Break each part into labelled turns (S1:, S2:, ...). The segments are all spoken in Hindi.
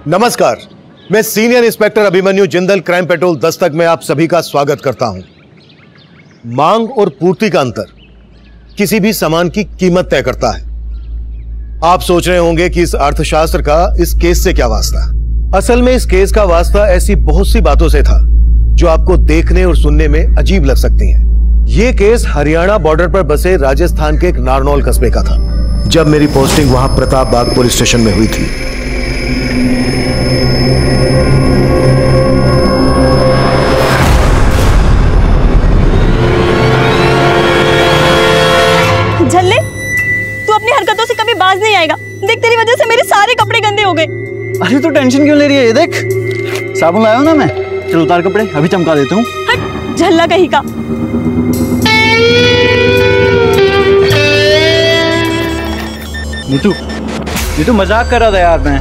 S1: नमस्कार, मैं senior inspector Abhimanyu Jindal crime petrol Dastak में आप सभी का स्वागत करता हूं। मांग और पूर्ति का अंतर किसी भी सामान की कीमत तय करता है। आप सोच रहे होंगे कि इस अर्थशास्त्र का इस केस से क्या वास्ता। असल में इस केस का वास्ता ऐसी बहुत सी बातों से था जो आपको देखने और सुनने में अजीब लग सकती हैं। यह केस हरियाणा बॉर्डर पर बसे राजस्थान के एक नारनौल कस्बे का था। जब मेरी पोस्टिंग वहां प्रताप बाग पुलिस स्टेशन में हुई थी,
S2: झल्ले, तू अपनी हरकतों से कभी बाज नहीं आएगा। देख, तेरी वजह से मेरे सारे कपड़े गंदे हो गए।
S3: अरे तू टेंशन क्यों ले रही है? ये देख, साबुन लाया हूं ना मैं। चल उतार कपड़े, अभी चमका देता हूँ।
S2: हट, झल्ला कहीं का।
S3: नीतू मजाक कर रहा था यार मैं।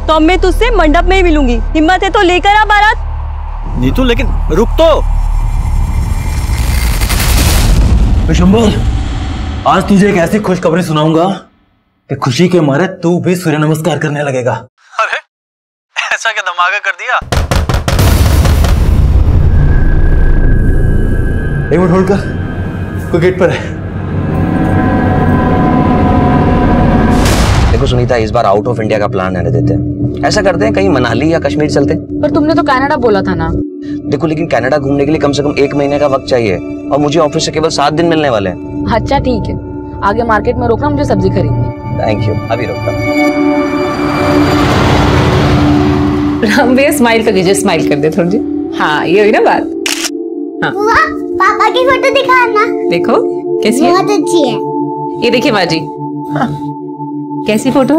S2: तो अब मैं तुझसे मंडप में ही मिलूंगी। हिम्मत है तो लेकर आ बारात।
S3: नीतू लेकिन रुक तो।
S4: विशंबर, आज तुझे एक ऐसी खुशखबरी सुनाऊंगा कि खुशी के मारे तू भी सूर्य नमस्कार करने लगेगा।
S3: अरे ऐसा क्या धमाका कर दिया?
S4: एक मिनट होल्ड कर, कोई गेट पर है।
S5: देखो सुनीता, इस बार आउट ऑफ इंडिया का प्लान रहने देते हैं। ऐसा करते हैं कहीं मनाली या कश्मीर चलते हैं।
S6: पर तुमने तो कनाडा बोला था ना।
S5: देखो लेकिन कनाडा घूमने के लिए कम से कम 1 महीने का वक्त चाहिए और मुझे ऑफिस से केवल 7 दिन मिलने वाले हैं।
S6: अच्छा ठीक है, आगे मार्केट में रोकना, मुझे सब्जी खरीदनी।
S5: थैंक यू, अभी रोकता हूं।
S6: राम भैया स्माइल कर दीजिए, स्माइल कर दे थोड़ी जी। हाँ ये हुई ना बात। हाँ
S7: पापा की फोटो दिखाना।
S6: देखो कैसी है?
S7: बहुत अच्छी है।
S6: ये देखिए बाजी। हाँ। कैसी फोटो?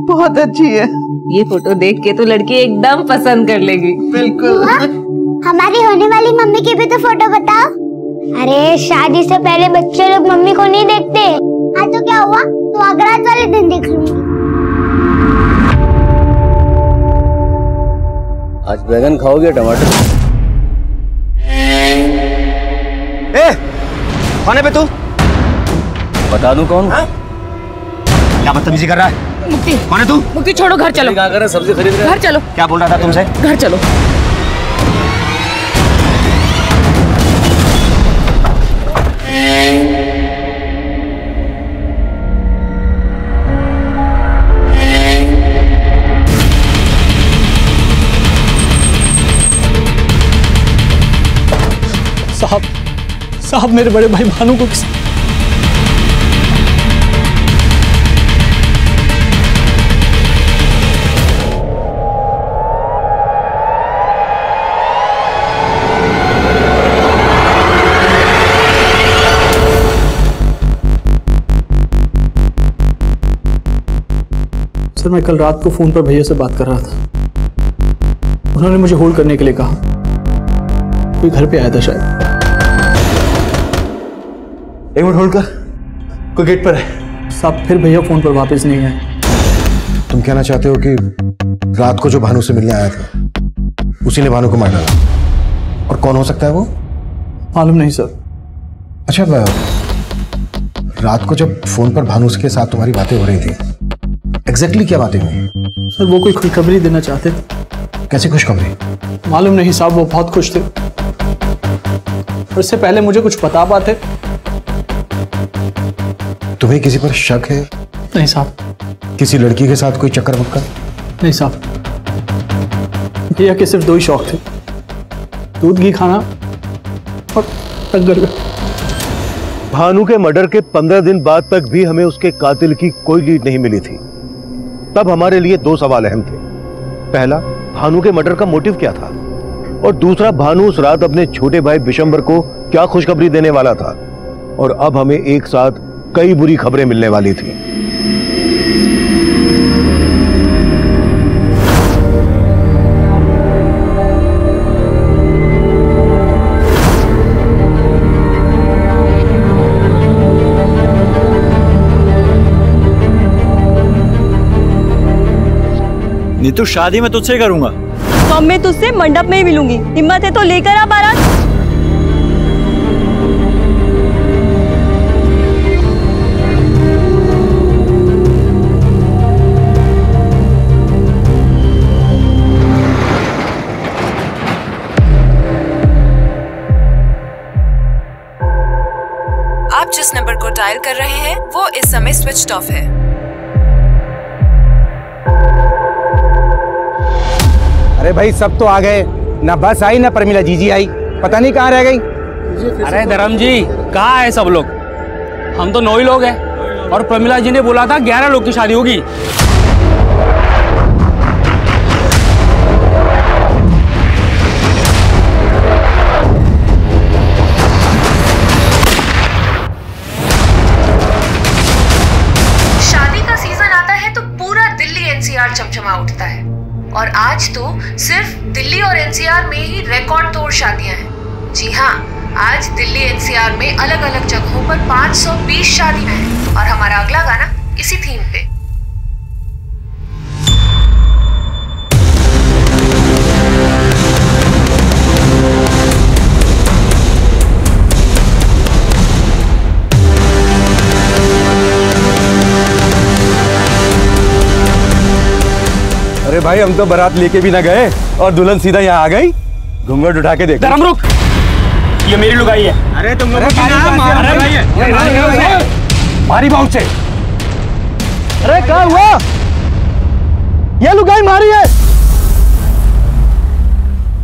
S3: बहुत अच्छी है।
S6: ये फोटो देख के तो लड़की एकदम पसंद कर लेगी।
S3: बिल्कुल।
S7: हमारी होने वाली मम्मी की भी तो फोटो बताओ। अरे शादी से पहले बच्चे लोग मम्मी को नहीं देखते। हाँ तो क्या हुआ? तो अगरात वाले दिन देख लूंगी।
S4: आज बैगन खाओगे टमाटर?
S5: कौन है बे तू?
S4: बता दूं कौन?
S5: क्या बदतमीजी कर रहा है?
S6: मुक्ति,
S5: कौन है तू?
S6: मुक्ति छोड़ो, घर चलो।
S4: क्या कर रहे? सब्जी खरीद रहे?
S6: घर चलो।
S5: क्या बोल रहा था तुमसे?
S6: घर चलो।
S3: साहब मेरे बड़े भाई भानु को किस...
S8: सर, मैं कल रात को फोन पर भैया से बात कर रहा था। उन्होंने मुझे होल्ड करने के लिए कहा। कोई घर पे आया था शायद।
S4: एक मिनट होल्ड कर, कोई गेट पर है।
S8: साहब, फिर भैया फोन पर वापस नहीं आए।
S1: तुम कहना चाहते हो कि रात को जो भानु से मिलने आया था उसी ने भानु को मार डाला? और कौन हो सकता है वो?
S8: मालूम नहीं सर।
S1: अच्छा, रात को जब फोन पर भानु के साथ तुम्हारी बातें हो रही थी, एग्जैक्टली क्या बातें हुई?
S8: सर, वो कोई खुशखबरी देना चाहते थे।
S1: कैसी खुशखबरी?
S8: मालूम नहीं साहब, वो बहुत खुश थे। और इससे पहले मुझे कुछ बता पाते।
S1: तुम्हें किसी पर शक है?
S8: नहीं साहब।
S1: किसी लड़की के साथ कोई चक्कर बक्कर?
S8: नहीं साहब। भैया के सिर्फ 2 ही शौक थे, दूध घी खाना और टक्कर।
S1: भानु के मर्डर के 15 दिन बाद तक भी हमें उसके कातिल की कोई लीड नहीं मिली थी। तब हमारे लिए 2 सवाल अहम थे। पहला, भानु के मर्डर का मोटिव क्या था? और दूसरा, भानु उस रात अपने छोटे भाई विशंबर को क्या खुशखबरी देने वाला था? और अब हमें एक साथ कई बुरी खबरें मिलने वाली थी।
S3: नीतू, शादी मैं तुझसे करूंगा।
S2: तो अब मैं तुझसे मंडप में ही मिलूंगी। हिम्मत है तो लेकर आ बारात।
S9: आप जिस नंबर को डायल कर रहे हैं वो इस समय स्विच्ड ऑफ है।
S10: अरे भाई सब तो आ गए, ना बस आई ना प्रमिला जीजी आई, पता नहीं कहाँ रह गई।
S8: अरे धर्म जी कहाँ है सब लोग? हम तो 9 ही लोग हैं और प्रमिला जी ने बोला था 11 लोग की शादी होगी।
S9: शादी का सीजन आता है तो पूरा दिल्ली एनसीआर चमचमा उठता है और आज तो सिर्फ दिल्ली और एनसीआर में ही रिकॉर्ड तोड़ शादियां हैं। जी हाँ, आज दिल्ली एनसीआर में अलग अलग जगहों पर 520 शादियां हैं और हमारा अगला गाना इसी थीम पे।
S10: अरे भाई हम तो बारात लेके भी ना गए और दुल्हन सीधा यहाँ आ गई। घूंघट उठा के देख।
S8: धर्म रुक, ये मेरी लुगाई है।
S10: अरे तुम लोग मारी बाहु से। अरे क्या हुआ? ये लुगाई मारी है,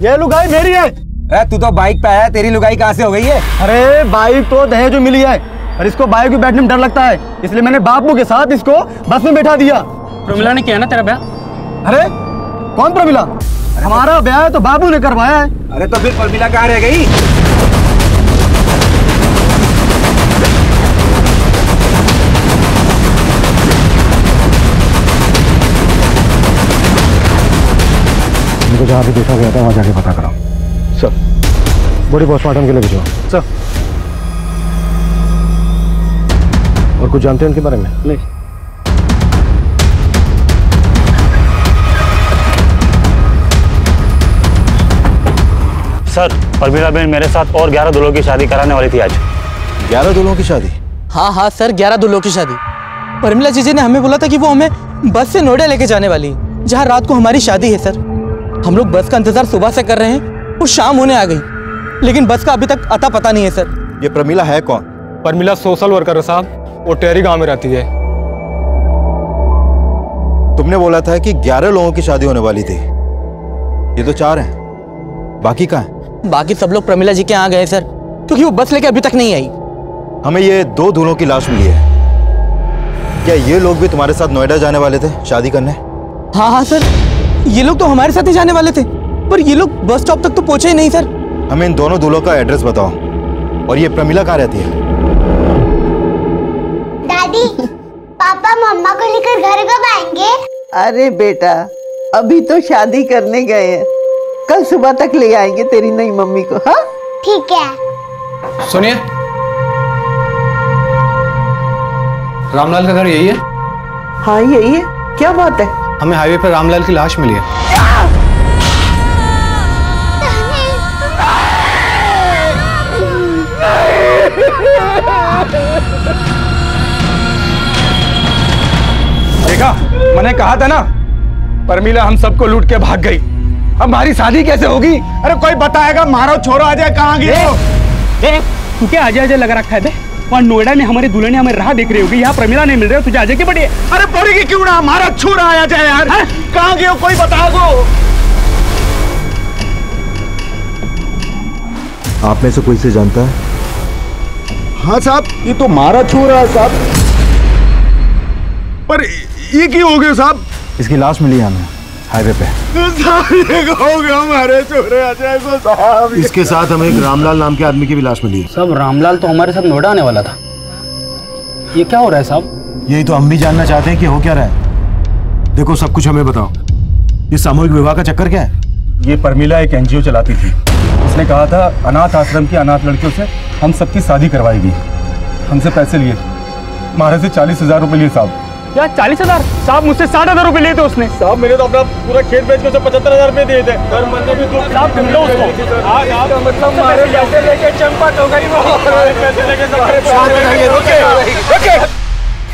S10: ये लुगाई मेरी है। अरे तू तो बाइक पे है, तेरी लुगाई कहाँ से हो गई है? अरे बाइक तो दहेज में मिली है और इसको बाइक में बैठने में डर लगता है, इसलिए मैंने बापू के साथ इसको बस में बैठा दिया।
S8: प्रमिला ने किया ना तेरा ब्याह?
S10: अरे कौन प्रमिला? हमारा ब्याह है तो बाबू ने करवाया है। अरे तो फिर प्रमिला कहाँ रह गई? मुझे जहाँ भी देखा गया था वहाँ जाके पता कराओ। सर बॉडी पोस्टमार्टम के लिए भिजवाओ। सर और कुछ जानते हैं उनके बारे में? नहीं।
S3: सर प्रमिला बहन मेरे साथ और 11 दूल्हों की शादी कराने वाली थी आज।
S10: 11 दूल्हों की शादी?
S11: हाँ हाँ सर, 11 दूल्हों की शादी। प्रमिला जीजी ने हमें बोला था कि वो हमें बस से नोएडा लेके जाने वाली है, जहाँ रात को हमारी शादी है। सर हम लोग बस का इंतजार सुबह से कर रहे हैं और शाम होने आ गई, लेकिन बस का अभी तक अता पता नहीं है। सर
S10: ये प्रमिला है कौन?
S8: प्रमिला सोशल वर्कर है साहब, वो टेहरी गांव में रहती है।
S10: तुमने बोला था कि 11 लोगों की शादी होने वाली थी, ये तो 4 हैं, बाकी कहाँ हैं?
S11: बाकी सब लोग प्रमिला जी के यहाँ गए सर, क्योंकि वो बस लेके अभी तक नहीं आई।
S10: हमें ये 2 दूल्हों की लाश मिली है, क्या ये लोग भी तुम्हारे साथ नोएडा जाने वाले थे शादी करने?
S11: हाँ हाँ सर, ये लोग तो हमारे साथ ही जाने वाले थे, पर ये लोग बस स्टॉप तक तो पहुंचे ही नहीं। सर
S10: हमें इन दोनों दूल्हों का एड्रेस बताओ, और ये प्रमिला कहाँ रहती है?
S7: दादी पापा मम्मा को लेकर घर कब आएंगे?
S12: अरे बेटा अभी तो शादी करने गए हैं, कल सुबह तक ले आएंगे तेरी नई मम्मी को। हाँ
S7: ठीक है।
S8: सुनिए, रामलाल का घर यही है?
S12: हाँ यही है। क्या बात है?
S8: हमें हाईवे पर रामलाल की लाश मिली है।
S10: देखा, मैंने कहा था ना, प्रमिला हम सबको लूट के भाग गई। अब हमारी शादी कैसे होगी? अरे कोई बताएगा? मारो छोरो अजय कहाँ गए?
S8: तू क्या अजय अजय लगा रखा है बे? वहाँ नोएडा में हमारी दुल्हन हमें राह देख रही होगी, यहाँ प्रमिला नहीं मिल रही, तुझे अजय की पड़ी है?
S10: अरे पड़ेगी क्यों ना, हमारा छोरा आया जाए यार। कहाँ गए कोई बता दो। आप में से कोई से जानता है? हाँ साहब, ये तो मारा छोरा है साहब। पर ये क्यों हो गया साहब? इसकी लाश मिली है हमें हाईवे पे। हमारे छोरे अजय को साहब। इसके साथ हमें एक रामलाल नाम के आदमी की भी लाश मिली है।
S8: सब रामलाल तो हमारे साथ नोएडा आने वाला था। ये क्या हो रहा है साहब?
S10: यही तो हम भी जानना चाहते हैं कि हो क्या रहा है। देखो सब कुछ हमें बताओ, ये सामूहिक विवाह का चक्कर क्या है? ये प्रमिला एक एनजीओ चलाती थी, उसने कहा था अनाथ आश्रम की अनाथ लड़कियों से हम सबकी शादी करवाएगी। हमसे पैसे लिए, हमारे से 40,000 रुपए लिए साहब।
S8: क्या 40,000? साहब मुझसे 60,000 रुपए लिए थे उसने।
S10: साहब मैंने तो अपना पूरा खेत बेच के 75,000 रुपए दिए थे।
S8: साहब ढूंढ लो उसको।
S10: मतलब हमारे पैसे लेके चंपत हो गई वो। पैसे लेके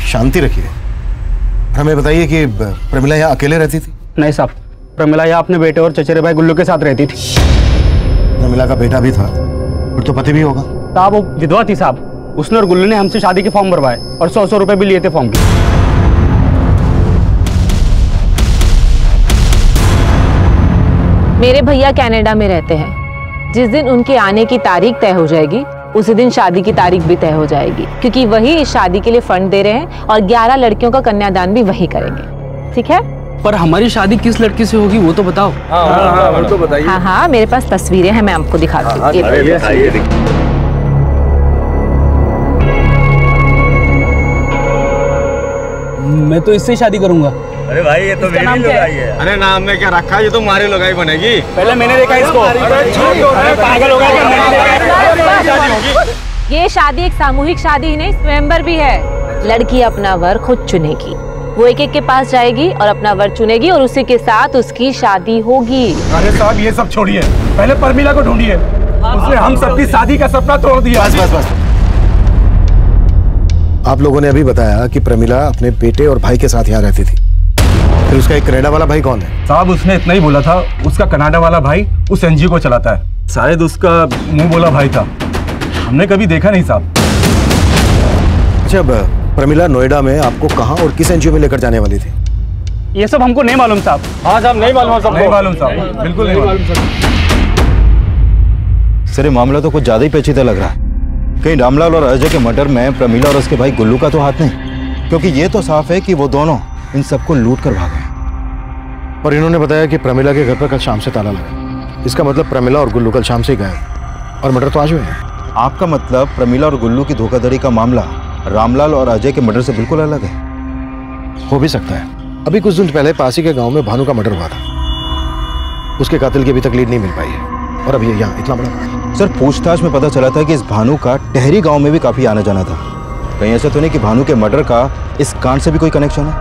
S10: शांति रखिए। हमें बताइए कि प्रमिला यहाँ अकेले रहती थी?
S8: नहीं साहब, प्रमिला यहाँ अपने बेटे और चचेरे भाई गुल्लू के साथ रहती थी।
S10: प्रमिला का बेटा भी था, फिर तो पति भी होगा।
S8: साहब वो विधवा थी साहब, उसने और गुल्लू ने हमसे शादी के फॉर्म भरवाए और 100 रुपए भी लिए थे फॉर्म के।
S6: मेरे भैया कनाडा में रहते हैं। जिस दिन उनके आने की तारीख तय हो जाएगी उसी दिन शादी की तारीख भी तय हो जाएगी, क्योंकि वही इस शादी के लिए फंड दे रहे हैं और 11 लड़कियों का कन्यादान भी वही करेंगे। ठीक है?
S11: पर हमारी शादी किस लड़की से होगी वो तो बताओ।
S8: हाँ, तो बताइए।
S6: हाँ, मेरे पास तस्वीरें हैं, मैं आपको दिखाती हूँ।
S11: मैं तो इससे शादी करूंगा।
S10: अरे भाई ये तो मेरी लुगाई है। अरे नाम में क्या रखा है, ये तो हमारी लुगाई बनेगी।
S8: पहले मैंने देखा इसको। पागल हो गया।
S6: ये शादी एक सामूहिक शादी ही नहीं, स्वयंवर भी है। लड़की अपना वर खुद चुनेगी, वो एक एक के पास जाएगी और अपना वर चुनेगी और उसी के साथ उसकी शादी होगी।
S10: अरे साहब ये सब छोड़िए, पहले परमिला को ढूंढिए। उसने हम सबकी शादी का सपना तोड़ दिया।
S1: बस। आप लोगों ने अभी बताया कि प्रमिला अपने बेटे और भाई के साथ यहाँ रहती थी, फिर उसका एक कनाडा वाला भाई कौन है?
S10: साहब उसने इतना ही बोला था, उसका कनाडा वाला भाई उस एनजीओ को चलाता है। शायद उसका मुंह बोला भाई था, हमने कभी देखा नहीं साहब।
S1: अच्छा, प्रमिला नोएडा में आपको कहाँ और किस एनजीओ में लेकर जाने वाली थी?
S8: ये सब हमको नहीं मालूम साहब। हाँ साहब, नहीं मालूम साहब।
S10: नहीं मालूम साहब, बिल्कुल नहीं मालूम।
S13: सर ये मामला तो कुछ ज्यादा ही पेचीदा लग रहा है। कहीं रामलाल और अजय के मर्डर में प्रमिला और उसके भाई गुल्लू का तो हाथ नहीं, क्योंकि ये तो साफ है कि वो दोनों इन सबको लूट कर भागे।
S1: और इन्होंने बताया कि प्रमिला के घर पर कल शाम से ताला लगा। इसका मतलब प्रमिला और गुल्लू कल शाम से ही गए और मर्डर तो आज हुए हैं।
S13: आपका मतलब प्रमिला और गुल्लू की धोखाधड़ी का मामला रामलाल और अजय के मर्डर से बिल्कुल अलग है?
S1: हो भी सकता है। अभी कुछ दिन पहले पासी के गांव में भानु का मर्डर हुआ था, उसके कातिल की अभी तक लीड नहीं मिल पाई है और अभी यहाँ इतना बड़ा।
S13: सर पूछताछ में पता चला था कि इस भानु का टहरी गांव में भी काफी आना जाना था। कहीं ऐसा तो नहीं कि भानु के मर्डर का इस कांड से भी कोई कनेक्शन है?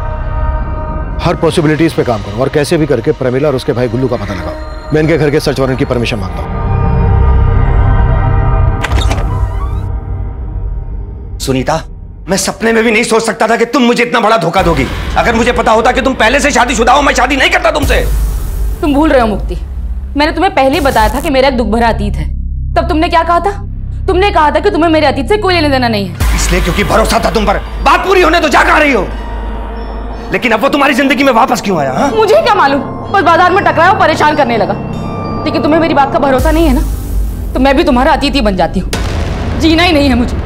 S1: हर पॉसिबिलिटीज पे काम करो और कैसे भी करके प्रमिला और उसके भाई गुल्लू का पता लगाओ। मैं इनके घर के सर्च वारंट की परमिशन मांगता हूँ।
S14: सुनीता, मैं सपने में भी नहीं सोच सकता था कि तुम मुझे इतना बड़ा धोखा दोगी। अगर मुझे पता होता कि तुम पहले से शादीशुदा हो, मैं शादी नहीं करता तुमसे।
S15: तुम भूल रहे हो मुक्ति, मैंने तुम्हें पहले ही बताया था कि मेरा एक दुख भरा अतीत है। तब तुमने क्या कहा था? तुमने कहा था कि तुम्हें मेरे अतीत से कोई लेना देना नहीं है।
S14: इसलिए क्योंकि भरोसा था तुम पर। बात पूरी होने तो जा कहां रही हो? लेकिन अब वो तुम्हारी जिंदगी में वापस क्यों आया? हा?
S15: मुझे क्या मालूम, बस बाजार में टकराया और परेशान करने लगा। लेकिन तुम्हें मेरी बात का भरोसा नहीं है ना, तो मैं भी तुम्हारा अतीत ही बन जाती हूँ। जीना ही नहीं है मुझे।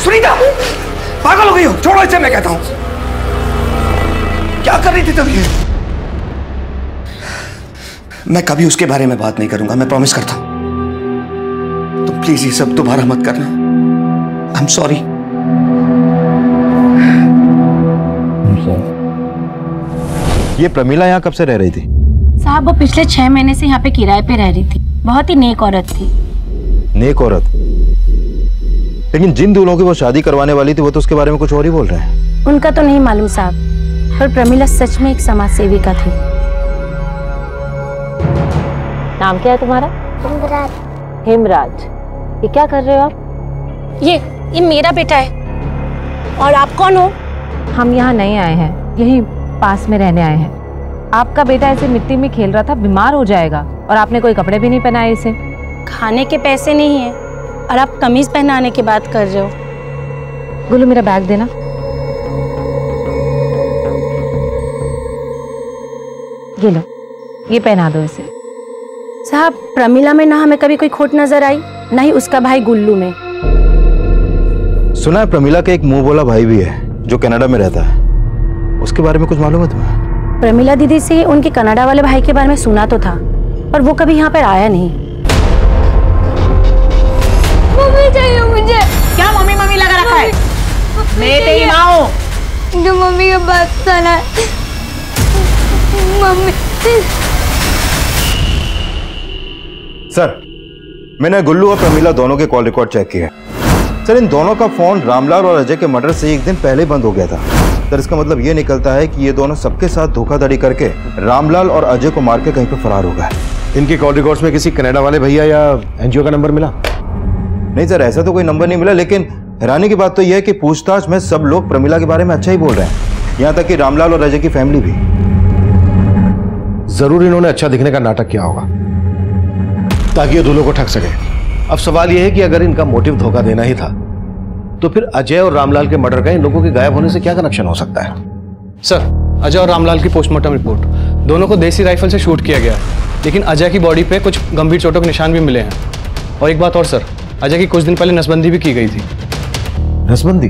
S14: सुनीता, पागल हो गई हो? छोड़ो इसे, मैं कहता हूं। क्या कर रही थी तब ये? मैं कभी उसके बारे में बात नहीं करूंगा, मैं प्रॉमिस करता हूं। तुम प्लीज ये सब दोबारा मत करना। I am sorry.
S13: ये प्रमिला यहाँ कब से रह रही थी?
S16: साहब वो पिछले 6 महीने से यहाँ पे किराए पे रह रही थी। बहुत ही नेक औरत थी।
S13: नेक औरत? लेकिन जिन दूल्हों की वो शादी करवाने वाली थी वो तो उसके बारे में कुछ और ही बोल रहे हैं।
S16: उनका तो नहीं मालूम साहब, पर प्रमिला सच में एक समाज सेविका थी।
S6: नाम क्या है तुम्हारा?
S7: हिमराज।
S6: हिमराज। ये क्या कर रहे हो आप?
S16: ये मेरा बेटा है। और आप कौन हो?
S6: हम यहाँ नहीं आए हैं, यही पास में रहने आए हैं। आपका बेटा ऐसे मिट्टी में खेल रहा था, बीमार हो जाएगा, और आपने कोई कपड़े भी नहीं पहनाए इसे।
S16: खाने के पैसे नहीं है और आप कमीज पहनाने की बात कर रहे हो।
S6: गुल्लू मेरा बैग देना। ये लो, ये पहना दो इसे।
S16: साहब प्रमिला में ना हमें कभी कोई खोट नजर आई, ना ही उसका भाई गुल्लू में।
S13: सुना है प्रमिला का एक मुंह बोला भाई भी है जो कनाडा में रहता है, उसके बारे में कुछ मालूम है तुम्हें?
S16: प्रमिला दीदी से उनके कनाडा वाले भाई के बारे में सुना तो था, पर वो कभी यहाँ पर आया नहीं।
S2: मम्मी चाहिए मुझे।
S17: क्या मम्मी मम्मी लगा रखा है? मैं तेरी माँ हूँ।
S2: जो मम्मी का बात सुना। मम्मी।
S13: सर मैंने गुल्लू और प्रमिला दोनों के कॉल रिकॉर्ड चेक किए। सर इन दोनों का फोन रामलाल और अजय के मर्डर से एक दिन पहले ही बंद हो गया था। सर इसका मतलब ये निकलता है कि ये दोनों सबके साथ धोखाधड़ी करके रामलाल और अजय को मार के कहीं पर फरार हो गए।
S1: इनके कॉल रिकॉर्ड्स में किसी कनाडा वाले भैया या एनजीओ का नंबर मिला?
S13: नहीं सर, ऐसा तो कोई नंबर नहीं मिला, लेकिन हैरानी की बात तो यह है कि पूछताछ में सब लोग प्रमिला के बारे में अच्छा ही बोल रहे हैं, यहाँ तक कि रामलाल और अजय की फैमिली भी।
S1: जरूर इन्होंने अच्छा दिखने का नाटक किया होगा ताकि ये दूल्हों को ठग सके। अब सवाल यह है कि अगर इनका मोटिव धोखा देना ही था तो फिर अजय और रामलाल के मर्डर का इन लोगों के गायब होने से क्या कनेक्शन हो सकता है?
S8: सर, अजय और रामलाल की पोस्टमार्टम रिपोर्ट, दोनों को देसी राइफल से शूट किया गया है, लेकिन अजय की बॉडी पे कुछ गंभीर चोटों के निशान भी मिले हैं। और एक बात और सर, अजय की कुछ दिन पहले नसबंदी भी की गई थी।
S1: नसबंदी?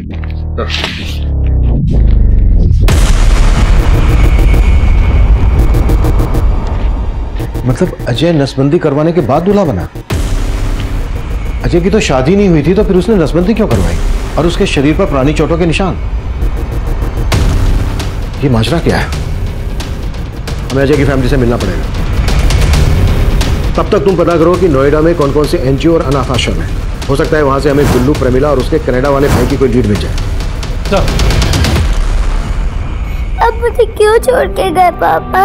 S1: मतलब अजय नसबंदी करवाने के बाद दूल्हा बना? अजय की तो शादी नहीं हुई थी, तो फिर उसने नसबंदी क्यों करवाई? और उसके शरीर पर पुरानी चोटों के निशान। ये माजरा क्या है? हमें अजय की फैमिली से मिलना पड़ेगा। तब तक तुम पता करो कि नोएडा में कौन कौन से एनजीओ और अनाथ आश्रम है। हो सकता है वहां से हमें गुल्लू, प्रमिला और उसके कनाडा वाले भाई की कोई लीड मिल जाए।
S7: अब मुझे क्यों छोड़ के गए पापा?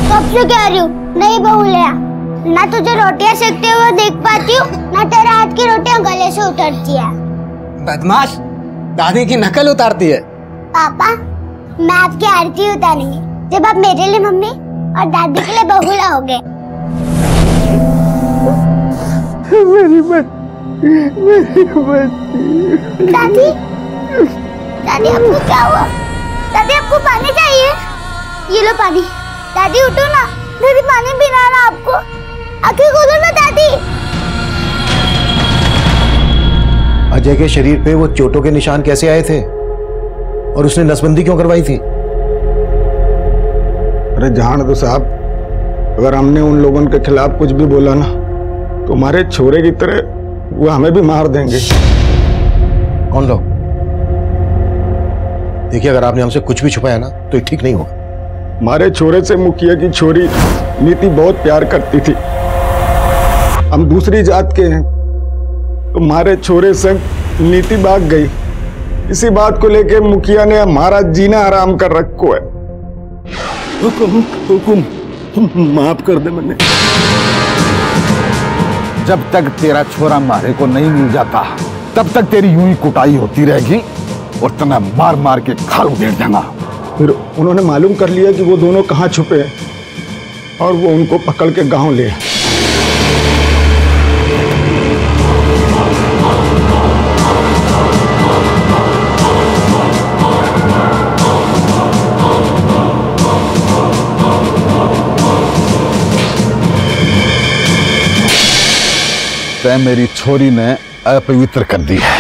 S7: कब से कह रही हूँ नहीं बहू ले आ। ना तुझे रोटियां सेकते हुए देख पाती हूँ, ना तेरे हाथ की रोटियां गले से उतरती है।
S18: बदमाश, दादी की नकल उतारती है।
S7: पापा, मैं आपकी आरती उतारूंगी जब आप मेरे लिए मम्मी और दादी के लिए बहू लाओगे।
S12: मेरी बच्ची।
S7: दादी, दादी आपको क्या हुआ? दादी आपको पानी चाहिए? ये लो पानी। दादी उठो ना, दादी पानी पीना है ना आपको। आंखें खोलो ना दादी।
S1: अजय के शरीर पे वो चोटों के निशान कैसे आए थे? और उसने नसबंदी क्यों करवाई थी?
S19: अरे जान दो साहब, अगर हमने उन लोगों के खिलाफ कुछ भी बोला ना तो हमारे छोरे की तरह वो हमें भी मार देंगे।
S1: कौन लोग? देखिए, अगर आपने हमसे कुछ भी छुपाया ना तो ये ठीक नहीं होगा।
S19: हमारे छोरे से मुखिया की छोरी नीति बहुत प्यार करती थी। हम दूसरी जात के हैं तो हमारे छोरे से नीति भाग गई। इसी बात को लेके मुखिया ने हमारा जीना हराम कर रखो है।
S20: हुकुम माफ कर दे मैंने। जब तक तेरा छोरा मारे को नहीं मिल जाता तब तक तेरी यूं ही कुटाई होती रहेगी और तना मार मार के खाल उधेड़ जाना।
S19: फिर उन्होंने मालूम कर लिया कि वो दोनों कहाँ छुपे हैं और वो उनको पकड़ के गांव ले आए।
S20: तै मेरी छोरी ने अपवित्र कर दी है।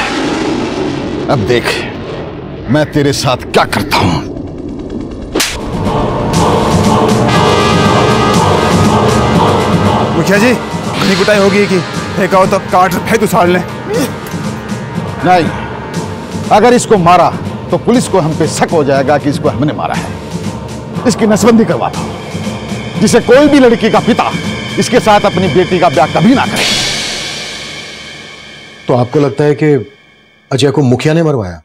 S20: अब देख मैं तेरे साथ क्या करता हूं।
S13: मुखिया जी, घनी कुटाई होगी कि फेंका हो तो काट फेंक उछाल लें।
S20: नहीं, अगर इसको मारा तो पुलिस को हम पे शक हो जाएगा कि इसको हमने मारा है। इसकी नसबंदी करवाता हूं, जिसे कोई भी लड़की का पिता इसके साथ अपनी बेटी का ब्याह कभी ना करे।
S1: तो आपको लगता है कि अजय को मुखिया ने मरवाया?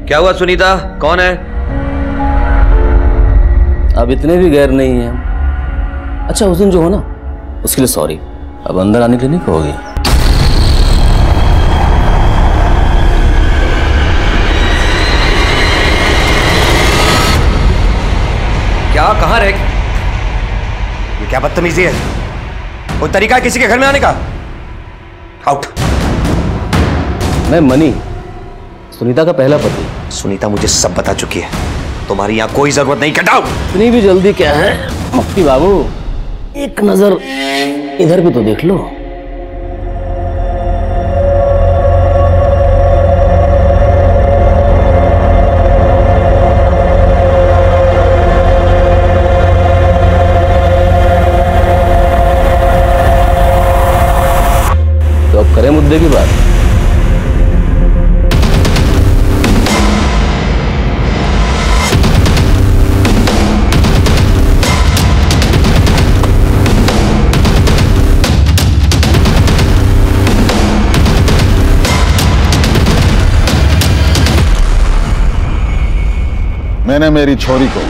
S5: क्या हुआ सुनीता, कौन है?
S21: अब इतने भी गैर नहीं है। अच्छा, उस दिन जो हो ना उसके लिए सॉरी। अब अंदर आने के लिए नहीं कहोगी?
S5: क्या, कहां रह गई?
S14: ये क्या बदतमीजी है? कोई तरीका है किसी के घर में आने का? आउट।
S21: मैं मनी, सुनीता का पहला पति।
S14: सुनीता मुझे सब बता चुकी है, तुम्हारी यहां कोई जरूरत नहीं। Get out.
S21: इतनी भी जल्दी क्या है मुफ्ती बाबू, एक नजर इधर भी तो देख लो। तो अब करें मुद्दे की बात।
S20: मैंने मेरी छोरी को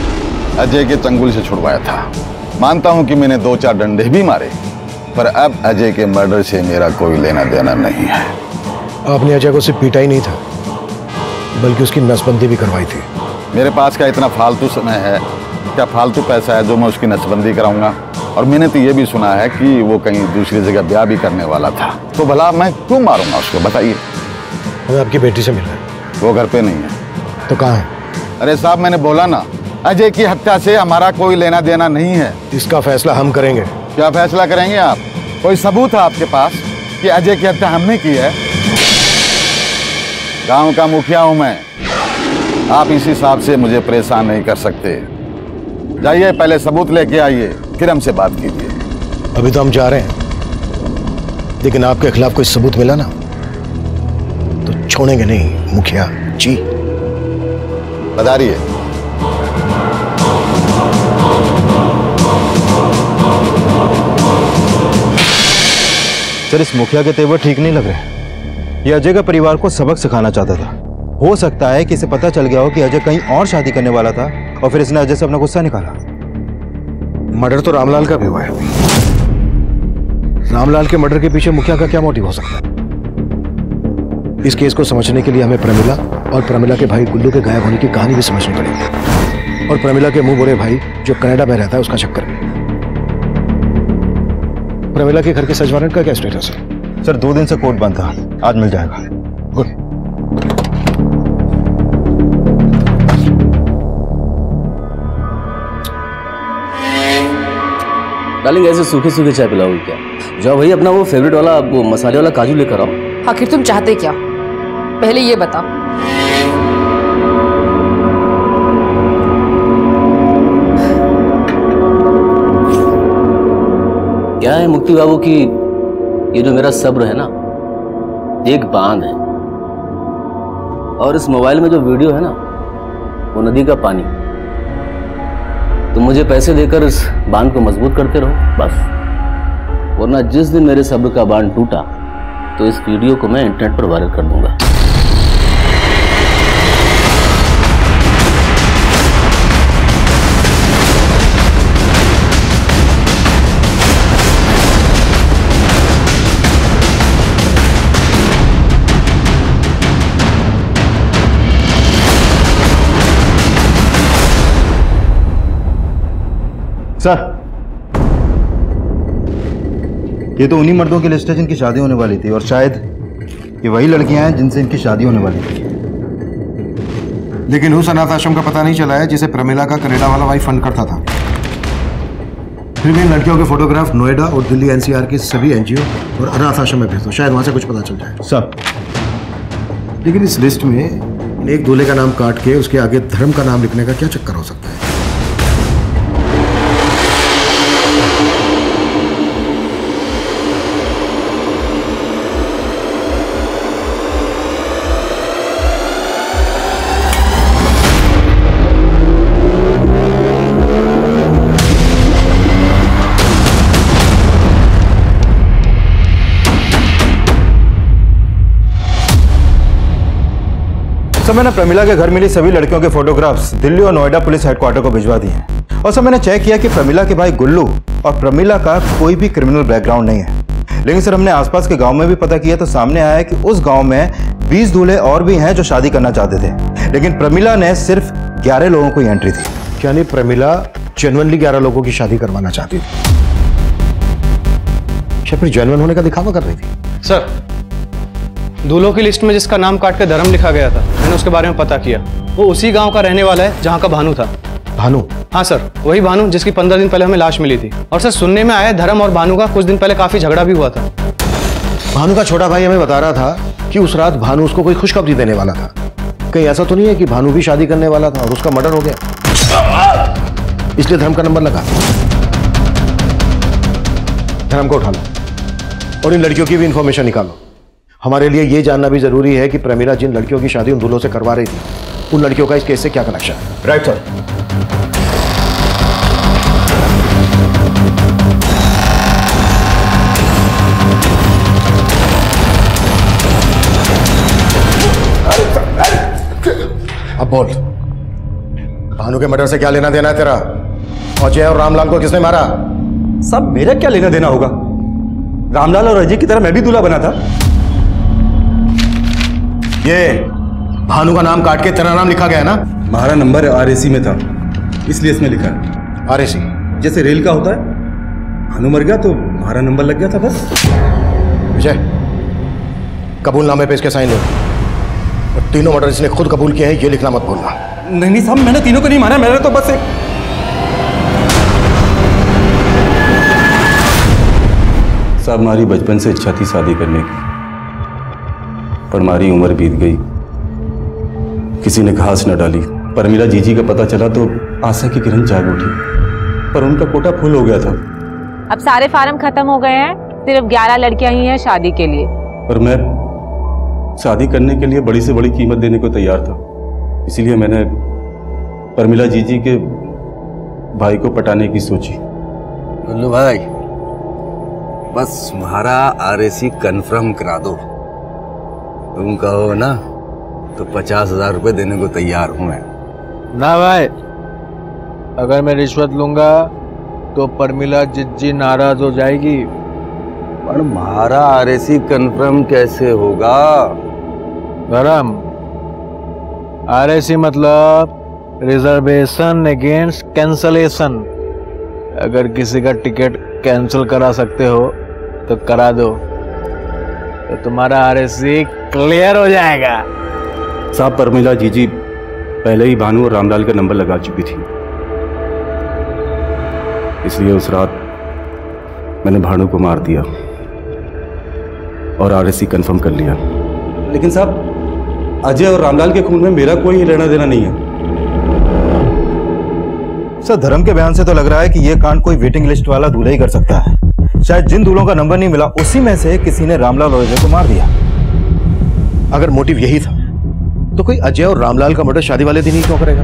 S20: अजय के चंगुल से छुड़वाया था। मानता हूं कि मैंने 2-4 डंडे भी मारे, पर अब अजय के मर्डर से मेरा कोई लेना देना नहीं है।
S1: आपने अजय को सिर्फ पीटा ही नहीं था, बल्कि उसकी नसबंदी भी करवाई थी।
S20: मेरे पास क्या इतना फालतू समय है, क्या फालतू पैसा है जो मैं उसकी नसबंदी कराऊंगा? और मैंने तो ये भी सुना है कि वो कहीं दूसरी जगह ब्याह भी करने वाला था, तो भला मैं क्यों मारूंगा उसको, बताइए।
S1: हमें आपकी बेटी से मिलना है।
S20: वो घर पे नहीं है।
S1: तो कहाँ है?
S20: अरे साहब, मैंने बोला ना, अजय की हत्या से हमारा कोई लेना देना नहीं है।
S1: इसका फैसला हम करेंगे।
S20: क्या फैसला करेंगे आप? कोई सबूत है आपके पास कि अजय की हत्या हमने की है? गांव का मुखिया हूं मैं, आप इस हिसाब से मुझे परेशान नहीं कर सकते। जाइए, पहले सबूत लेके आइए, फिर हमसे बात कीजिए।
S1: अभी तो हम जा रहे हैं, लेकिन आपके खिलाफ कोई सबूत मिला ना तो छोड़ेंगे नहीं मुखिया जी।
S20: बताइए।
S13: सर, इस मुखिया के तेवर ठीक नहीं लग रहे। ये अजय का परिवार को सबक सिखाना चाहता था। हो सकता है कि इसे पता चल गया हो कि अजय कहीं और शादी करने वाला था और फिर इसने अजय से अपना गुस्सा निकाला।
S1: मर्डर तो रामलाल का भी हुआ है। रामलाल के मर्डर के पीछे मुखिया का क्या मोटिव हो सकता है? इस केस को समझने के लिए हमें प्रमिला और प्रमिला के भाई गुल्लू के गायब होने की कहानी भी समझनी पड़ेगी, और प्रमिला के मुंह बोले भाई जो कनाडा में रहता है उसका चक्कर भी। प्रमिला के घर के सर्च वारंट का क्या स्टेटस है?
S13: सर, 2 दिन से कोर्ट बंद था, आज मिल जाएगा।
S1: गुड।
S21: डार्लिंग, ऐसे सूखे सूखे चाय पिलाओगे क्या? जाओ भाई, अपना वो फेवरेट वाला वो मसाले वाला काजू लेकर आओ।
S15: आखिर तुम चाहते क्या, पहले ये बताओ।
S21: क्या है मुक्ति बाबू की ये जो मेरा सब्र है ना, एक बांध है, और इस मोबाइल में जो वीडियो है ना वो नदी का पानी। तुम मुझे पैसे देकर इस बांध को मजबूत करते रहो बस, वरना जिस दिन मेरे सब्र का बांध टूटा तो इस वीडियो को मैं इंटरनेट पर वायरल कर दूंगा।
S13: सर, ये तो उन्हीं मर्दों की लिस्ट है जिनकी शादी होने वाली थी, और शायद ये वही लड़कियां हैं जिनसे इनकी शादी होने वाली थी।
S1: लेकिन उस अनाथ आश्रम का पता नहीं चला है जिसे प्रमिला का कनाडा वाला भाई फंड करता था। फिर भी इन लड़कियों के फोटोग्राफ नोएडा और दिल्ली एनसीआर के सभी एनजीओ और अनाथ आश्रम में भेज दो, शायद वहां से कुछ पता चल जाए।
S13: सर,
S1: लेकिन इस लिस्ट में एक दूल्हे का नाम काट के उसके आगे धर्म का नाम लिखने का क्या चक्कर हो सकता है?
S13: सर, मैंने प्रमिला के घर मिली सभी लड़कियों के फोटोग्राफ्स दिल्ली और नोएडा पुलिस हेडक्वार्टर को भिजवा दिए हैं। और सर, मैंने चेक किया कि प्रमिला के भाई गुल्लू और प्रमिला का कोई भी क्रिमिनल बैकग्राउंड नहीं है। लेकिन सर, हमने आसपास के गांव में भी पता किया तो सामने आया है कि उस गांव में 20 दूल्हे और भी हैं जो शादी करना चाहते थे, लेकिन प्रमिला ने सिर्फ 11 लोगों को एंट्री थी।
S1: यानी प्रमिला जेन्युइनली 11 लोगों की शादी करवाना चाहती थी, या फिर जेन्युइन होने का दिखावा कर रही थी?
S8: सर, दूल्हों की लिस्ट में जिसका नाम काट कर धर्म लिखा गया था, मैंने उसके बारे में पता किया। वो उसी गांव का रहने वाला है जहां का भानु था।
S1: भानु?
S8: हाँ सर, वही भानु जिसकी 15 दिन पहले हमें लाश मिली थी। और सर, सुनने में आया धर्म और भानु का कुछ दिन पहले काफी झगड़ा भी हुआ था।
S1: भानु का छोटा भाई हमें बता रहा था कि उस रात भानु उसको कोई खुशखबरी देने वाला था। कहीं ऐसा तो नहीं है कि भानु भी शादी करने वाला था और उसका मर्डर हो गया, इसलिए धर्म का नंबर लगा? धर्म को उठा लो और इन लड़कियों की भी इंफॉर्मेशन निकालो। हमारे लिए यह जानना भी जरूरी है कि प्रमिला जिन लड़कियों की शादी उन दूल्हों से करवा रही थी, उन लड़कियों का इस केस से क्या कनेक्शन है।
S13: Right sir.
S1: अब बोल, भानु भानु के मर्डर से क्या लेना देना है तेरा? अजय और रामलाल को किसने मारा?
S10: सब मेरा क्या लेना देना होगा? रामलाल और अजय की तरह मैं भी दूल्हा बना था।
S1: ये भानु का नाम काट के तेरा नाम लिखा गया है ना?
S10: हमारा नंबर RAC में था, इसलिए इसमें लिखा है।
S1: RAC
S10: जैसे रेल का होता है, भानु मर गया तो हमारा नंबर लग गया था बस।
S1: विजय, कबूलनामे पे इसके साइन लो। और तीनों मर्डर इसने खुद कबूल किए हैं, ये लिखना मत भूलना।
S10: नहीं साहब, मैंने तीनों को नहीं मारा, मैंने तो बस एक साहब हमारी बचपन से इच्छा थी शादी करने की, पर हमारी उम्र बीत गई, किसी ने घास न डाली। परमिला जीजी का पता चला तो आशा की किरण जाग उठी, पर उनका कोटा फुल हो गया था।
S6: अब सारे फार्म खत्म हो गए हैं, सिर्फ 11 लड़कियां ही हैं शादी के लिए।
S10: पर मैं शादी करने के लिए बड़ी से बड़ी कीमत देने को तैयार था, इसीलिए मैंने परमिला जीजी के भाई को पटाने की सोची।
S14: गुल्लू भाई, बस तुम्हारा RAC कंफर्म करा दो। तुम कहो ना तो 50,000 रुपए देने को तैयार हूं मैं।
S4: ना भाई, अगर मैं रिश्वत लूंगा तो परमिला जिज्जी नाराज हो जाएगी।
S14: पर हमारा RAC कंफर्म कैसे होगा?
S4: गरम RAC मतलब रिजर्वेशन अगेंस्ट कैंसलेशन। अगर किसी का टिकट कैंसिल करा सकते हो तो करा दो, तो तुम्हारा RAC क्लियर हो जाएगा।
S10: साहब, परमिला जीजी पहले ही भानु और रामलाल का नंबर लगा चुकी थी, इसलिए उस रात मैंने भानु को मार दिया और RAC कंफर्म कर लिया। लेकिन साहब, अजय और रामलाल के खून में मेरा कोई लेना देना नहीं है।
S13: सर, धर्म के बयान से तो लग रहा है कि यह कांड कोई वेटिंग लिस्ट वाला दूल्हा ही कर सकता है। शायद जिन दूल्हों का नंबर नहीं मिला उसी में से किसी ने रामलाल और अजय को मार दिया।
S1: अगर मोटिव यही था तो कोई अजय और रामलाल का मर्डर शादी वाले दिन ही क्यों करेगा?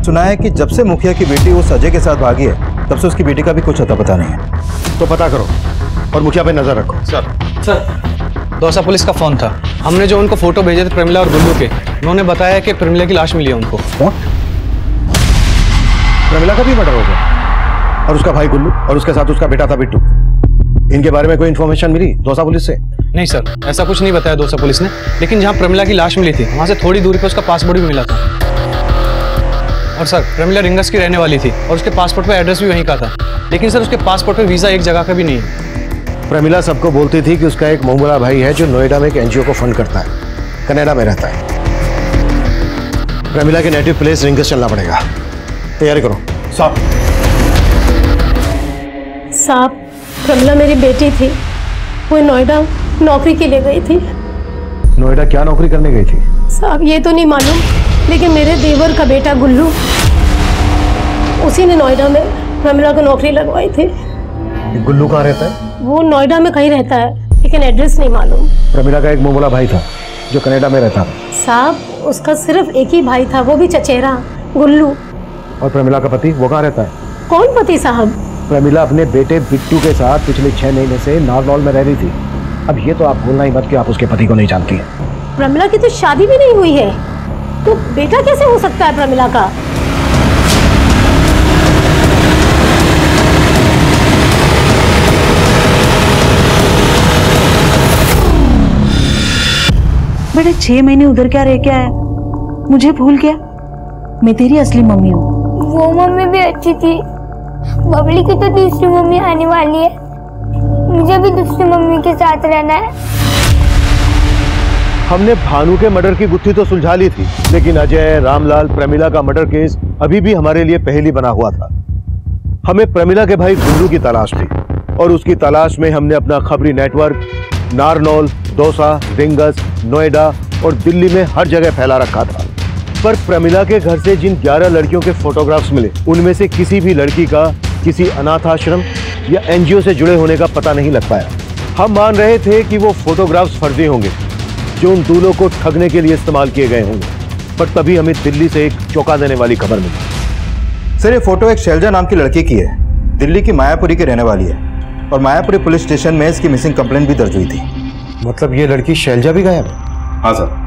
S13: सुना है कि जब से मुखिया की बेटी उस अजय के साथ भागी है, तब से उसकी बेटी का भी कुछ अता पता नहीं है।
S1: तो पता करो और मुखिया पे नजर रखो।
S8: सर, दौसा पुलिस का फोन था। हमने जो उनको फोटो भेजे थे प्रमिला और गुल्लू के, उन्होंने बताया कि प्रमिला की लाश मिली है उनको।
S1: प्रमिला का भी मर्डर हो गया और उसका भाई गुल्लू और उसके साथ उसका बेटा था बिट्टू। इनके बारे में कोई इन्फॉर्मेशन मिली दौसा पुलिस से?
S8: नहीं सर, ऐसा कुछ नहीं बताया दौसा पुलिस ने, लेकिन जहां प्रमिला की लाश मिली थी वहां से थोड़ी दूरी पर उसका पासपोर्ट भी मिला था। और सर, प्रमिला रिंगस की रहने वाली थी और उसके पासपोर्ट पर एड्रेस भी वहीं का था, लेकिन सर उसके पासपोर्ट पर वीजा एक जगह का भी नहीं है।
S1: प्रमिला सबको बोलती थी कि उसका एक मोहम्मदा भाई है जो नोएडा में एक NGO को फंड करता है, कनाडा में रहता है। प्रमिला के नेटिव प्लेस रिंगस चलना पड़ेगा। तैयारी करो।
S16: साहब, प्रमिला मेरी बेटी थी, वो नोएडा नौकरी के लिए गई थी।
S1: नोएडा क्या नौकरी करने गई थी?
S16: साहब, ये तो नहीं मालूम, लेकिन मेरे देवर का बेटा गुल्लू, उसी ने नोएडा में प्रमिला को नौकरी लगवाई थी।
S1: गुल्लू कहाँ रहता है?
S16: वो नोएडा में कहीं रहता है, लेकिन एड्रेस नहीं मालूम।
S1: प्रमिला का एक मोहम्मदा भाई था जो कनाडा में रहता था।
S16: साहब, उसका सिर्फ एक ही भाई था, वो भी चचेरा, गुल्लू।
S1: और प्रमिला का पति, वो कहाँ रहता है?
S16: कौन पति साहब?
S1: प्रमिला अपने बेटे बिट्टू के साथ पिछले 6 महीने से नारनौल में रह रही थी। अब ये तो आप भूलना ही मत कि आप उसके पति को नहीं जानती हैं।
S16: प्रमिला की तो शादी भी नहीं हुई है, तो बेटा कैसे हो सकता है प्रमिला का?
S17: बेटा 6 महीने उधर क्या रह के आया? मुझे भूल गया? मैं तेरी असली मम्मी हूँ।
S7: वो मम्मी भी अच्छी थी, बबली की तो दूसरी मम्मी आने वाली है, मुझे भी दूसरी मम्मी के साथ रहना है।
S1: हमने भानु के मर्डर की गुत्थी तो सुलझा ली थी, लेकिन अजय, रामलाल, प्रमिला का मर्डर केस अभी भी हमारे लिए पहेली बना हुआ था। हमें प्रमिला के भाई गुल्लू की तलाश थी और उसकी तलाश में हमने अपना खबरी नेटवर्क नारनौल, दौसा, रिंगस, नोएडा और दिल्ली में हर जगह फैला रखा था। पर प्रमिला के घर से जिन 11 लड़कियों के फोटोग्राफ्स मिले, उनमें से किसी भी लड़की का किसी अनाथ आश्रम या NGO से जुड़े होने का पता नहीं लग पाया। हम मान रहे थे कि वो फोटोग्राफ्स फर्जी होंगे जो उन दूल्हों को ठगने के लिए इस्तेमाल किए गए होंगे, पर तभी हमें दिल्ली से एक चौंका देने वाली खबर मिली।
S13: सर, ये फोटो एक शैलजा नाम की लड़की की है, दिल्ली की मायापुरी की रहने वाली है और मायापुरी पुलिस स्टेशन में इसकी मिसिंग कंप्लेंट भी दर्ज हुई थी।
S1: मतलब ये लड़की शैलजा भी गायब है?
S13: हाँ सर।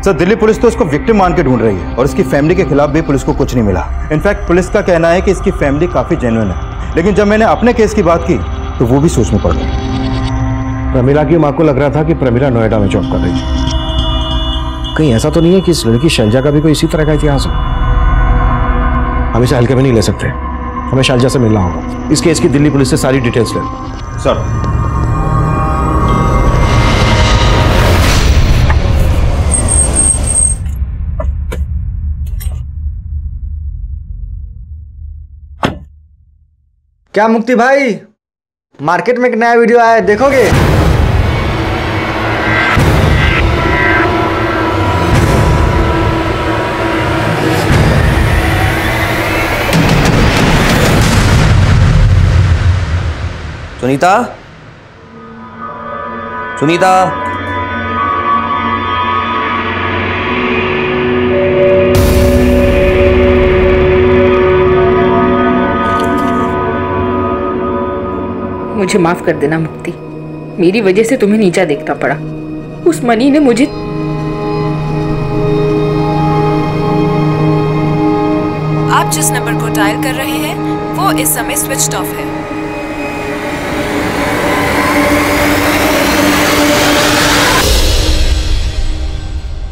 S13: सर दिल्ली पुलिस तो इसको विक्टिम मान के ढूंढ रही है और इसकी फैमिली के खिलाफ भी पुलिस को कुछ नहीं मिला। इनफैक्ट पुलिस का कहना है कि इसकी फैमिली काफी जेन्युइन है, लेकिन जब मैंने अपने केस की बात की तो वो भी सोच में पड़ गई।
S1: प्रमिला की माँ को लग रहा था कि प्रमिला नोएडा में जॉब कर रही थी। कहीं ऐसा तो नहीं है कि इस लड़की शैलजा का भी कोई इसी तरह का इतिहास हो? हम इसे हल्के में नहीं ले सकते, हमें शैलजा से मिलना होगा। इस केस की दिल्ली पुलिस से सारी डिटेल्स ले।
S13: सर
S9: क्या मुक्ति भाई, मार्केट में एक नया वीडियो आया है, देखोगे?
S5: सुनीता, सुनीता,
S15: मुझे माफ कर देना मुक्ति, मेरी वजह से तुम्हें नीचा देखना पड़ा। उस मनी ने मुझे
S22: आप जिस नंबर को डायल कर रहे हैं वो इस समय स्विच्ड ऑफ है।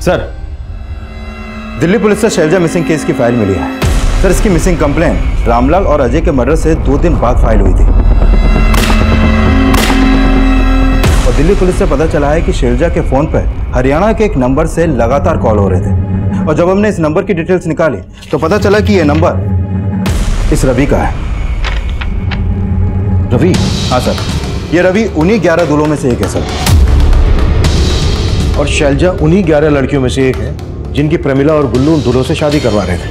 S13: सर दिल्ली पुलिस से शैलजा मिसिंग केस की फाइल मिली है। सर इसकी मिसिंग कंप्लेन रामलाल और अजय के मर्डर से 2 दिन बाद फाइल हुई थी और दिल्ली पुलिस से पता चला है कि शैलजा के फोन पर हरियाणा के एक नंबर से लगातार कॉल हो रहे थे और जब हमने इस नंबर की डिटेल्स निकाली तो पता चला कि यह नंबर इस रवि का है।
S1: रवि?
S13: हाँ सर, ये रवि उन्हीं 11 दूल्हों में से एक है सर।
S1: और शैलजा उन्हीं 11 लड़कियों में से एक है जिनकी प्रमिला और गुल्लू उन दूल्हों से शादी करवा रहे थे।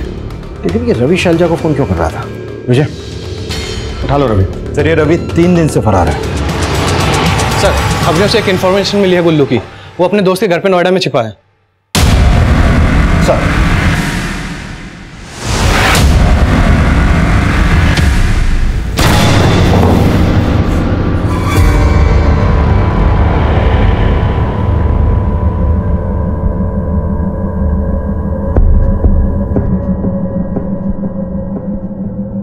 S1: लेकिन ये रवि शैलजा को फोन क्यों कर रहा था? विजय उठा लो रवि।
S13: सर ये रवि 3 दिन से फरार है।
S8: सर हमने उसे एक इन्फॉर्मेशन मिली है गुल्लू की, वो अपने दोस्त के घर पे नोएडा में छिपा है।
S1: सर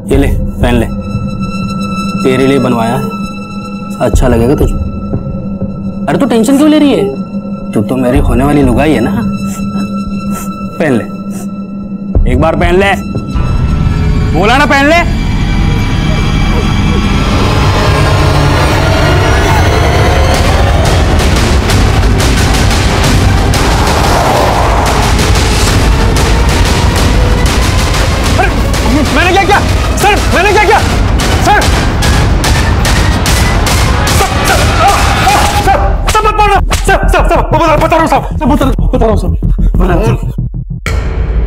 S21: ये ले पहन ले, तेरे लिए बनवाया है, अच्छा लगेगा तुझे। अरे तू टेंशन क्यों ले रही है, तू तो मेरी होने वाली लुगाई है ना। पहन ले, एक बार पहन ले, बोला ना पहन ले।
S8: मैंने क्या किया सर, मैंने क्या किया सर?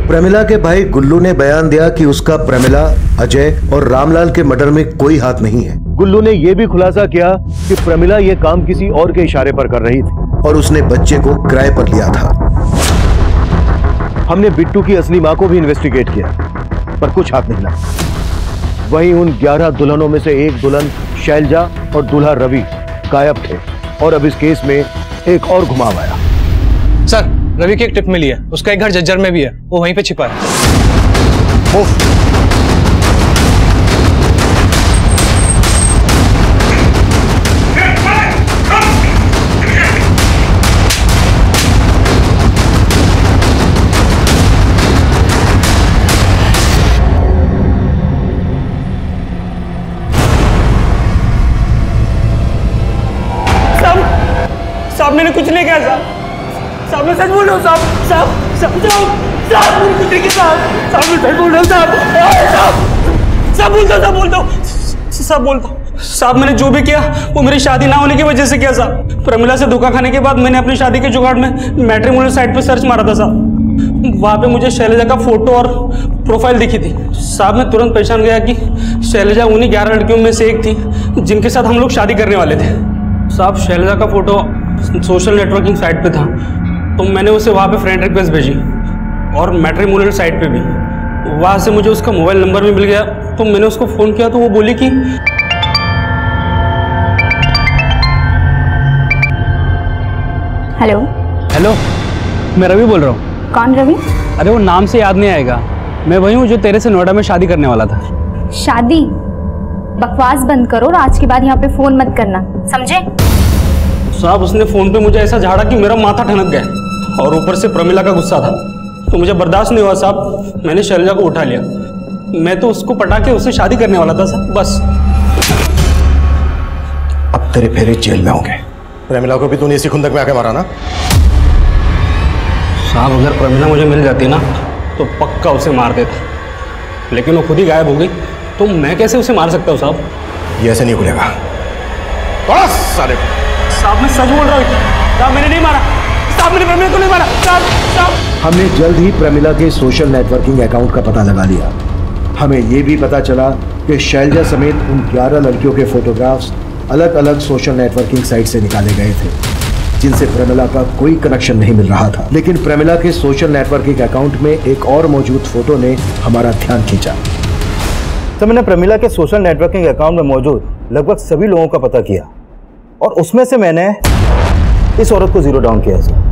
S1: प्रमिला के भाई गुल्लू ने बयान दिया कि उसका प्रमिला, अजय और रामलाल के मर्डर में कोई हाथ नहीं है। गुल्लू ने यह भी खुलासा किया कि प्रमिला यह काम किसी और के इशारे पर कर रही थी और उसने बच्चे को किराए पर लिया था। हमने बिट्टू की असली मां को भी इन्वेस्टिगेट किया पर कुछ हाथ नहीं लगा। वहीं उन 11 दुल्हनों में से एक दुल्हन शैलजा और दूल्हा रवि गायब थे और अब इस केस में एक और घुमाव आया।
S8: सर रवि की एक टिप मिली है, उसका एक घर जज्जर में भी है, वो वहीं पे छिपा है।
S11: साहब मैंने कुछ नहीं किया साहब, मैं सच बोल रहा हूँ साहब, मैंने कुछ नहीं किया साहब, मैं सच बोल रहा हूँ साहब, बोल दो साहब, मैंने जो भी किया वो मेरी शादी ना होने की वजह से किया साहब। प्रमिला से धोखा खाने के बाद मैंने अपनी शादी के जुगाड़ में मैट्रिमोनियल साइट पे सर्च मारा था साहब, वहाँ पे मुझे शैलजा का फोटो और प्रोफाइल दिखी थी साहब। मैं तुरंत पहचान गया कि शैलजा उन्हीं 11 लड़कियों में से एक थी जिनके साथ हम लोग शादी करने वाले थे साहब। शैलजा का फोटो सोशल नेटवर्किंग साइट पे था तो मैंने उसे वहाँ पे फ्रेंड रिक्वेस्ट भेजी और मैट्रिमोनियल साइट पे भी, वहाँ से मुझे उसका मोबाइल नंबर भी मिल गया तो मैंने उसको फ़ोन किया तो वो बोली कि
S2: हेलो
S8: हेलो मैं रवि बोल रहा हूँ।
S22: कौन रवि?
S8: अरे वो नाम से याद नहीं आएगा, मैं वही हूँ जो तेरे से नोएडा में शादी करने वाला था।
S22: शादी? बकवास बंद करो और आज के बाद यहाँ पे फोन मत करना, समझे?
S8: साहब उसने फोन पे मुझे ऐसा झाड़ा कि मेरा माथा ठनक गया, और ऊपर से प्रमिला का गुस्सा था, तो मुझे बर्दाश्त नहीं हुआ साहब, मैंने शैलजा को उठा लिया। मैं तो उसको पटा के उससे शादी करने वाला था साहब, बस।
S1: अब तेरे फेरे जेल में होंगे। प्रमिला को भी तूने इसी खुंदक में आके मारा ना?
S8: साहब अगर प्रमिला मुझे मिल जाती ना तो पक्का उसे मार देता, लेकिन वो खुद ही गायब हो गई, तो मैं कैसे उसे मार सकता हूँ साहब?
S1: ये ऐसे नहीं खुलेगा। साले
S8: साहब मैं सच बोल रहा हूँ साहब, मैंने नहीं मारा साहब, मैंने प्रमिला को नहीं मारा साहब।
S3: हमने जल्द ही प्रमिला के सोशल नेटवर्किंग अकाउंट का पता लगा लिया। हमें ये भी पता चला कि शैलजा समेत उन 11 लड़कियों के फोटोग्राफ्स अलग अलग सोशल नेटवर्किंग साइट से निकाले गए थे, जिनसे प्रमिला का कोई कनेक्शन नहीं मिल रहा था। लेकिन प्रमिला के सोशल नेटवर्किंग अकाउंट में एक और मौजूद फोटो ने हमारा ध्यान खींचा।
S13: तो मैंने प्रमिला के सोशल नेटवर्किंग अकाउंट में मौजूद लगभग सभी लोगों का पता किया, और उसमें से मैंने इस औरत को जीरो डाउन किया सर।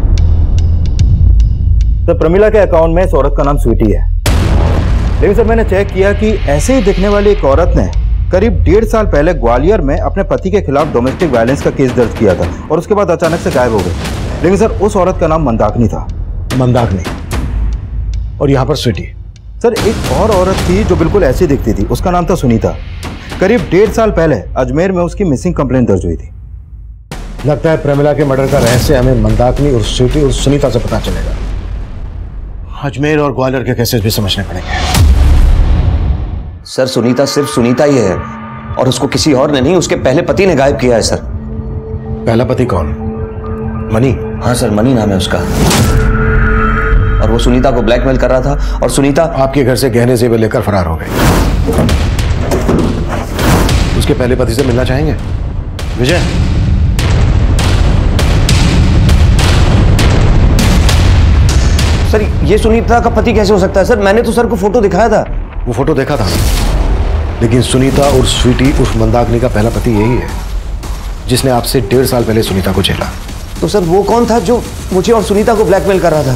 S13: तो प्रमिला के अकाउंट में इस औरत का नाम स्वीटी है, लेकिन सर मैंने चेक किया कि ऐसे ही दिखने वाली एक औरत ने करीब 1.5 साल पहले ग्वालियर में अपने पति के खिलाफ डोमेस्टिक वायलेंस का केस दर्ज किया था, और उसके बाद अचानक से गायब हो गई। लेकिन सर उस औरत का नाम मंदाकिनी था।
S1: मंदाकिनी? और यहाँ पर स्वीटी?
S13: सर एक और औरत थी जो बिल्कुल ऐसी दिखती थी, उसका नाम था सुनीता। करीब 1.5 साल पहले अजमेर में उसकी मिसिंग कंप्लेंट दर्ज हुई थी।
S1: लगता है प्रमिला के मर्डर का रहस्य हमें मंदाकिनी और स्वीटी और सुनीता से पता चलेगा। अजमेर और ग्वालियर के केसेस भी समझने पड़ेंगे।
S5: सर सुनीता सिर्फ सुनीता ही है, और उसको किसी और ने नहीं, उसके पहले पति ने गायब किया है सर।
S1: पहला पति कौन? मनी?
S5: हाँ सर, मनी नाम है उसका, और वो सुनीता को ब्लैकमेल कर रहा था, और सुनीता
S1: आपके घर से गहने जेवर लेकर फरार हो गई। उसके पहले पति से मिलना चाहेंगे? विजय,
S5: सर ये सुनीता का पति कैसे हो सकता है? सर मैंने तो सर को फोटो दिखाया था।
S1: वो फोटो देखा था, लेकिन सुनीता और स्वीटी उर्फ मंदाकिनी का पहला पति यही है जिसने आपसे 1.5 साल पहले सुनीता को झेला।
S5: तो सर वो कौन था जो मुझे और सुनीता को ब्लैकमेल कर रहा था?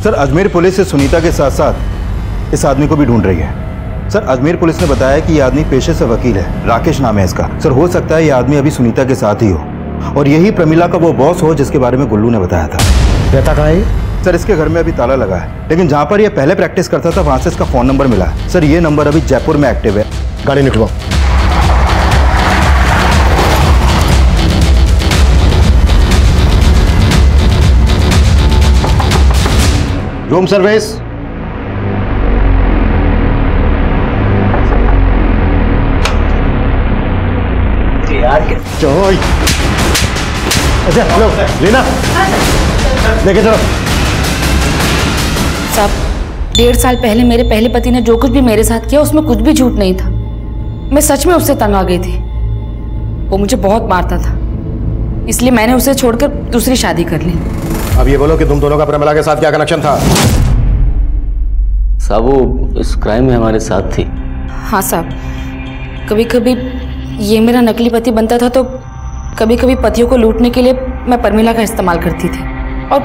S13: सर अजमेर पुलिस इस सुनीता के साथ साथ इस आदमी को भी ढूंढ रही है। सर अजमेर पुलिस ने बताया कि यह आदमी पेशे से वकील है, राकेश नाम है इसका। सर हो सकता है यह आदमी अभी सुनीता के साथ ही हो, और यही प्रमिला का वो बॉस हो जिसके बारे में गुल्लू ने बताया था।
S1: रहता कहाँ है?
S13: सर इसके घर में अभी ताला लगा है, लेकिन जहाँ पर यह पहले प्रैक्टिस करता था वहाँ से इसका फ़ोन नंबर मिला है। सर ये नंबर अभी जयपुर में एक्टिव है।
S1: गाड़ी निकलवाओ। Room service. अच्छा हेलो लीना, लेके चलो।
S15: साहब 1.5 साल पहले मेरे पहले पति ने जो कुछ भी मेरे साथ किया उसमें कुछ भी झूठ नहीं था। मैं सच में उससे तंग आ गई थी, वो मुझे बहुत मारता था, इसलिए मैंने उसे छोड़कर दूसरी शादी कर ली।
S1: अब ये बोलो कि तुम दोनों का प्रमिला के साथ क्या कनेक्शन था?
S21: साहब वो इस क्राइम में हमारे साथ थी।
S15: हाँ साहब, कभी कभी ये मेरा नकली पति बनता था, तो कभी कभी पतियों को लूटने के लिए मैं प्रमिला का इस्तेमाल करती थी। और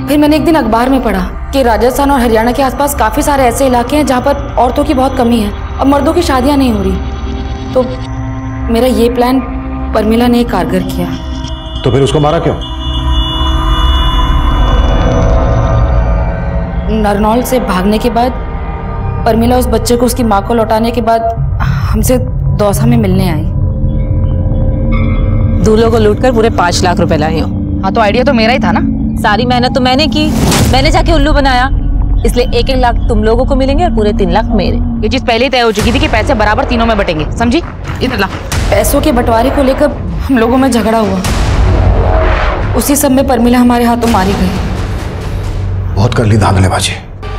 S15: फिर मैंने एक दिन अखबार में पढ़ा कि राजस्थान और हरियाणा के आसपास काफ़ी सारे ऐसे इलाके हैं जहाँ पर औरतों की बहुत कमी है और मर्दों की शादियाँ नहीं हो रही। तो मेरा ये प्लान प्रमिला ने कारगर किया।
S1: तो फिर उसको मारा क्यों?
S15: नरनौल से भागने के बाद प्रमिला उस बच्चे को उसकी माँ को लौटाने के बाद हमसे दौसा में मिलने आई।
S6: दूल्हों को लूटकर पूरे 5 लाख रुपए लाई हूँ।
S15: हाँ तो आइडिया तो मेरा ही था ना।
S6: सारी मेहनत तो मैंने की, मैंने जाके उल्लू बनाया, इसलिए 1-1 लाख तुम लोगों को मिलेंगे और पूरे 3 लाख मेरे।
S15: ये चीज पहले ही तय हो चुकी थी कि पैसे बराबर तीनों में बटेंगे, समझी? इधर ला। पैसों के बंटवारे को लेकर हम लोगों में झगड़ा हुआ, उसी सब में प्रमिला हमारे हाथों मारी गई।
S1: बहुत कर ली धांधलेबाजी।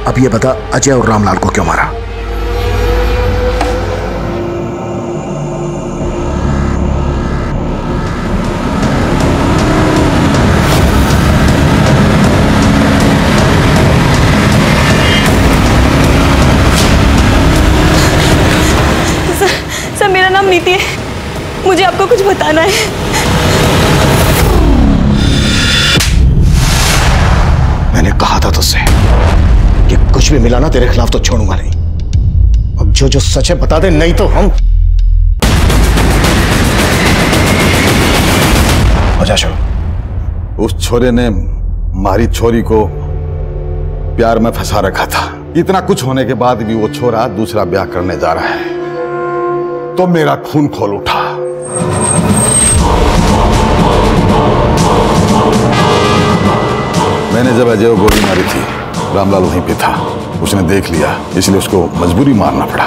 S1: अब ये बता अजय और रामलाल को क्यों मारा?
S2: सर मेरा नाम नीति है, मुझे आपको कुछ बताना है।
S1: कहा था तुझसे कि कुछ भी मिला ना तेरे खिलाफ तो छोड़ूंगा नहीं। अब जो जो सच है बता दे, नहीं तो हम हो जा शुरू।
S20: उस छोरे ने मारी छोरी को प्यार में फंसा रखा था। इतना कुछ होने के बाद भी वो छोरा दूसरा ब्याह करने जा रहा है तो मेरा खून खोल उठा। मैंने जब अजय को गोली मारी थी, रामलाल वहीं पे था। उसने देख लिया, इसलिए उसको मजबूरी मारना पड़ा।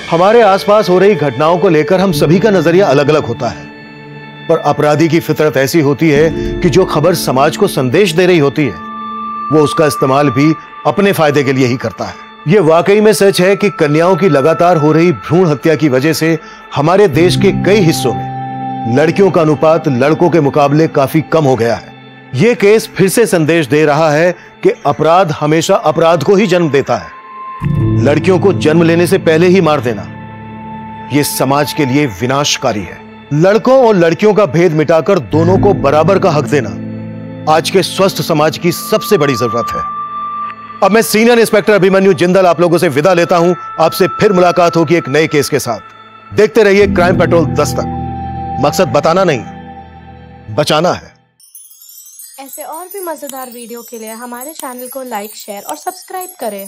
S1: हमारे आसपास हो रही घटनाओं को लेकर हम सभी का नजरिया अलग अलग होता है, पर अपराधी की फितरत ऐसी होती है कि जो खबर समाज को संदेश दे रही होती है वो उसका इस्तेमाल भी अपने फायदे के लिए ही करता है। यह वाकई में सच है कि कन्याओं की लगातार हो रही भ्रूण हत्या की वजह से हमारे देश के कई हिस्सों में लड़कियों का अनुपात लड़कों के मुकाबले काफी कम हो गया है। यह केस फिर से संदेश दे रहा है कि अपराध हमेशा अपराध को ही जन्म देता है। लड़कियों को जन्म लेने से पहले ही मार देना यह समाज के लिए विनाशकारी है। लड़कों और लड़कियों का भेद मिटाकर दोनों को बराबर का हक देना आज के स्वस्थ समाज की सबसे बड़ी जरूरत है। अब मैं सीनियर इंस्पेक्टर अभिमन्यु जिंदल आप लोगों से विदा लेता हूं। आपसे फिर मुलाकात होगी एक नए केस के साथ। देखते रहिए क्राइम पेट्रोल दस्तक। मकसद बताना नहीं, बचाना है।
S16: ऐसे और भी मजेदार वीडियो के लिए हमारे चैनल को लाइक, शेयर और सब्सक्राइब करें।